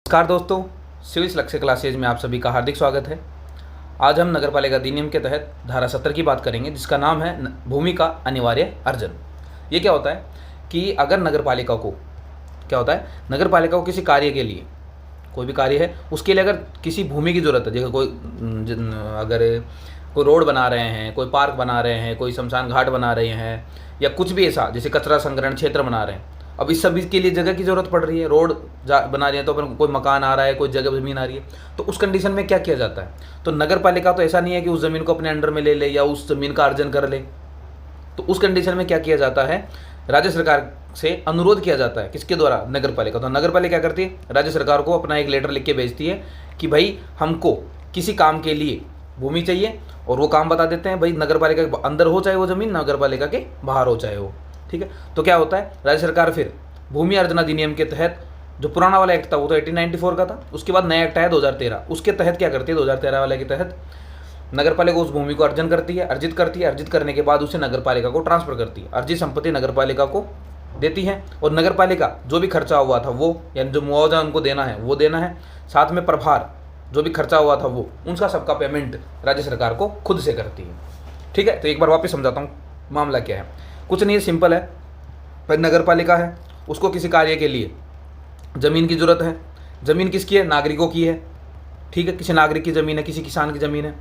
नमस्कार दोस्तों, सिविल लक्ष्य क्लासेज में आप सभी का हार्दिक स्वागत है। आज हम नगरपालिका अधिनियम के तहत धारा 70 की बात करेंगे, जिसका नाम है भूमि का अनिवार्य अर्जन। ये क्या होता है कि अगर नगरपालिका को नगरपालिका को किसी कार्य के लिए, कोई भी कार्य है उसके लिए अगर किसी भूमि की ज़रूरत है, जैसे अगर कोई रोड बना रहे हैं, कोई पार्क बना रहे हैं, कोई शमशान घाट बना रहे हैं, या कुछ भी ऐसा जैसे कचरा संग्रहण क्षेत्र बना रहे हैं, अब इस सभी के लिए जगह की ज़रूरत पड़ रही है। रोड बना रही है तो अपन कोई मकान आ रहा है, कोई जगह ज़मीन आ रही है, तो उस कंडीशन में क्या किया जाता है, तो नगर पालिका तो ऐसा नहीं है कि उस ज़मीन को अपने अंडर में ले ले या उस ज़मीन का अर्जन कर ले। तो उस कंडीशन में क्या किया जाता है, राज्य सरकार से अनुरोध किया जाता है। किसके द्वारा? नगर पालिका। तो नगर पालिका क्या करती है, राज्य सरकार को अपना एक लेटर लिख के भेजती है कि भाई हमको किसी काम के लिए भूमि चाहिए, और वो काम बता देते हैं भाई नगर पालिका के अंदर हो चाहे वो ज़मीन, नगर पालिका के बाहर हो चाहे वो, ठीक है। तो क्या होता है, राज्य सरकार फिर भूमि अर्जन अधिनियम के तहत, जो पुराना वाला एक्ट था वो तो 1894 का था, उसके बाद नया एक्ट आया 2013, उसके तहत क्या करती है, 2013 वाले के तहत नगर पालिका उस भूमि को अर्जन करती है, अर्जित करने के बाद उसे नगर पालिका को ट्रांसफर करती है। अर्जित संपत्ति नगर पालिका को देती है, और नगर पालिका जो भी खर्चा हुआ था वो, यानी जो मुआवजा उनको देना है वो देना है, साथ में प्रभार जो भी खर्चा हुआ था वो, उनका सबका पेमेंट राज्य सरकार को खुद से करती है, ठीक है। तो एक बार वापस समझाता हूँ मामला क्या है। कुछ नहीं, सिंपल है। पर नगर पालिका है, उसको किसी कार्य के लिए ज़मीन की ज़रूरत है। ज़मीन किसकी है? नागरिकों की है, ठीक है। किसी नागरिक की ज़मीन है, किसी किसान की ज़मीन है।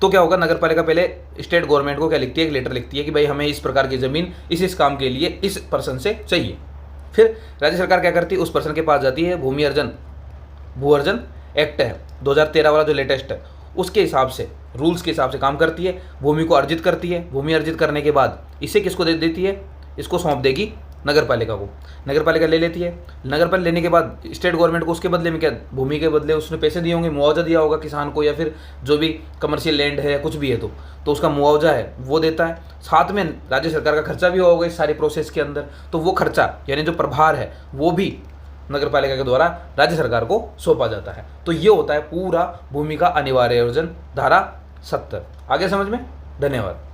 तो क्या होगा, नगर पालिका पहले स्टेट गवर्नमेंट को क्या लिखती है, एक लेटर लिखती है कि भाई हमें इस प्रकार की ज़मीन इस काम के लिए इस पर्सन से चाहिए। फिर राज्य सरकार क्या करती है, उस पर्सन के पास जाती है, भू अर्जन एक्ट है 2013 वाला जो लेटेस्ट है, उसके हिसाब से, रूल्स के हिसाब से काम करती है, भूमि को अर्जित करती है। भूमि अर्जित करने के बाद इसे किसको दे देती है, इसको सौंप देगी नगर पालिका को। नगर पालिका ले लेती है। नगर पालिका लेने के बाद स्टेट गवर्नमेंट को उसके बदले में क्या, भूमि के बदले उसने पैसे दिए होंगे, मुआवजा दिया होगा किसान को, या फिर जो भी कमर्शियल लैंड है या कुछ भी है तो उसका मुआवजा है वो देता है। साथ में राज्य सरकार का खर्चा भी होगा इस सारी प्रोसेस के अंदर, तो वो खर्चा यानी जो प्रभार है वो भी नगर पालिका के द्वारा राज्य सरकार को सौंपा जाता है। तो ये होता है पूरा भूमि का अनिवार्य अर्जन, धारा 70। आगे समझ में? धन्यवाद।